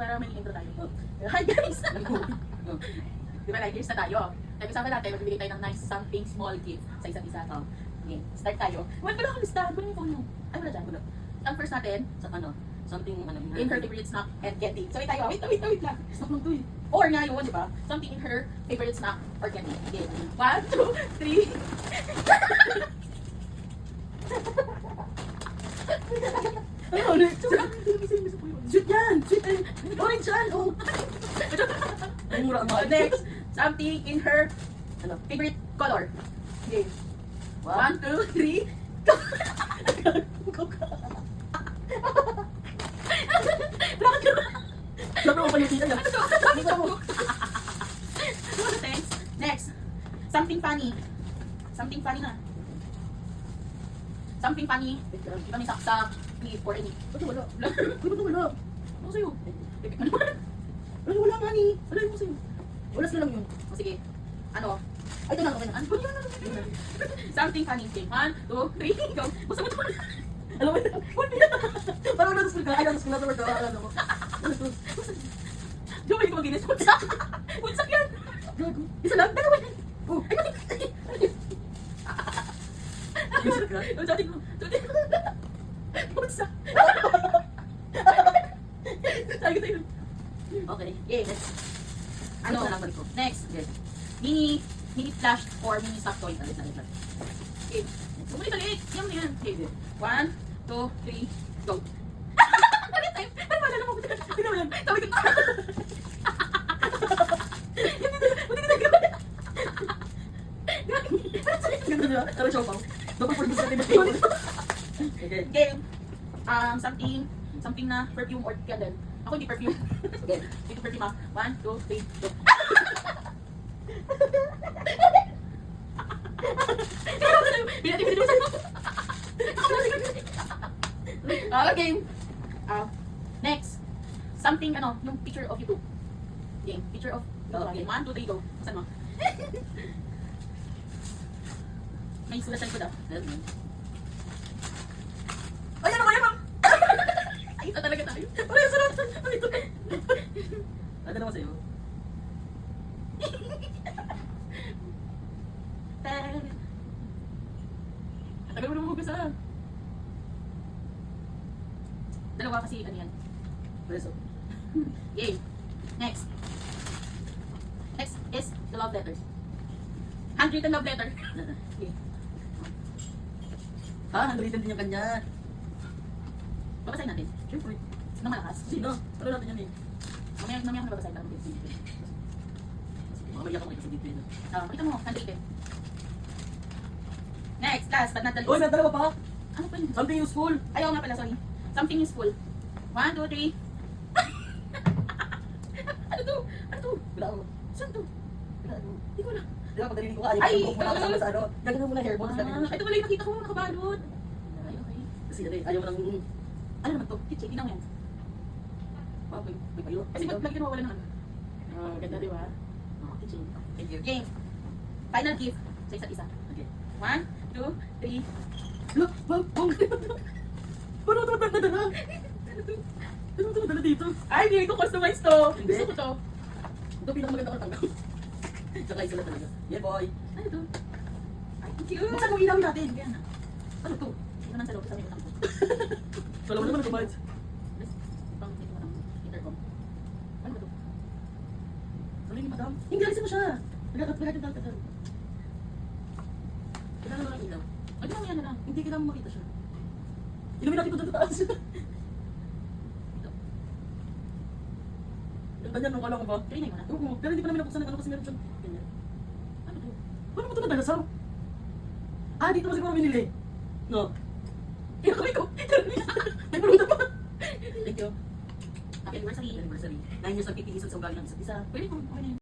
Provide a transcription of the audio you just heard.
para may intro tayo. Hi guys! Di ba, 9 years na tayo. Nag-usama natin, magbibigay tayo ng nice something small gift sa isa't isa. Okay, start tayo. Wala pala akong listahan. Wala yung phone mo. Ay, wala dyan. Ang first natin, Sa ano? Something ano? in her favorite snack and candy. So, wait tayo. Wait lang. Snack lang to eh. Or nga yun, di ba? Something in her favorite snack or candy. Okay. 1, 2, 3. Ano ulit? Sweet yan! Sweet and orange yan! Oh! Ay, mura ang Next, something in her Ano? favorite color. Okay. 1, 2, 3. Sabi mo pa yung sila yan. Next, something funny. Something funny na. Something funny. Di ba may saksak, clip, or any. Ba't wala? Ba't wala? Ano sa'yo? Ay, wala nga ni. Wala yung sa'yo. Wala sila lang yun. O sige. Ano? Ay, ito na, okay na. Ano yun? Something funny. Okay, 1, 2, 3, go. Basta mo ito. Alam mo yun? Parang nasa school ka. Ay, nasa school na sa work ka. Ano ko? Ano to? Di ba yung maginis? Bunsak! Bunsak yan! Gago. Isa lang? Dalawa yan! Oh. Music ka? Yung sabi ko. Bunsak! Sabi ko sa'yo. Okay. Okay, next. Ano? Ano na lang balik ko? Next. Yes. Mini flash or mini soft toy. Talit. Okay. Bumalik. Yan mo yan. Okay. 1, 2, 3, go. Talit tayo. Ano ba? Alam mo. Hindi naman yan. Sabi ko. Ganda nila. Tara, show pa. Dapat pwede sa atin. Okay. Game. Something na perfume or candle. Ako hindi perfume. Okay. Dito perfume ah. 1, 2, 3, go. Binati mo sa'yo. Okay. Next. Something yung picture of you two. Game. Picture of you two. Okay. 1, 2, 3, go. Saan mo? May sulat sa likod ah. Ay, ano ba yan? Ay, ito talaga tayo. Ano yung sarap? Ano ito? Ano naman sa'yo? Tagal mo naman mag-usa. Dalawa kasi ano yan. Preso. Yay. Next. Next is the love letters. Handwritten love letter. Okay. Ha? Handwritten din yung kanya. Babasahin natin. Siyempre. Nang malakas. Sino? Ano natin yan eh? Mamaya ko na babasahin. Parang Sige, mamaya ka makita sa dito yun. Pakita mo. Handwritten. Next. Last but not the Uy, may least. dalawa pa? Ano pa yun? Something useful. Ayaw nga pala. Sorry. Something useful. 1, 2, 3. Ano to? Ano to? Wala ako. Saan to? Wala ako. Hindi ko na. Di ba, pag narinig ko ka, Ay, yung buhok mo nakasama sa ano. Gagawin mo na hair mo. Tapos gagawin mo siya. Ito pala yung nakita ko. Nakabalot. Ay, okay. Kasi ano eh, ayaw mo nang... Ano naman to? Kitchen. Tingnan mo yan. May payo. Kasi pag lagi nawawala ng ano. Ganda, di ba? Teaching. Thank you. Game. Final gift sa isa't isa. Okay. 1, 2, 3. Look, wag, wag. Paano ito matagdadala? Ano ito madala dito? Ay, hindi ko customize to. Hindi. Gusto ko to. Ito pinakamaganda ko tanggap. Tsaka isa lang talaga. Yeah, boy. Ano to? Ay, cute. Buksan mo ilawin natin. Kaya na. Ano to? Ito naman sa loob. Sabi ko lang to. Wala mo naman ito, Bites. Pang ito ng intercom. Ano ba to? Ano yung madam? Hindi, alisin mo siya. Nagkakatagdag ka dyan. Kailangan mo lang ilaw. Ay, ito yan na lang. Hindi kailangan makita siya. Ilumin natin ko dyan sa taas. Ganda niyan, nung alam ko ba? Trinay mo na. Oo, pero hindi pa namin nabuksan ng ano kasi meron siyang ganyan. Ano to? Paano mo ito nadalasaw? Ah, dito mo siguro binili. No. Yung kamay ko. May pulutan pa. Thank you. Happy anniversary. Anniversary. 9 years ng pipilisan sa ugali ng isa't isa. Pwede po. Okay na yun.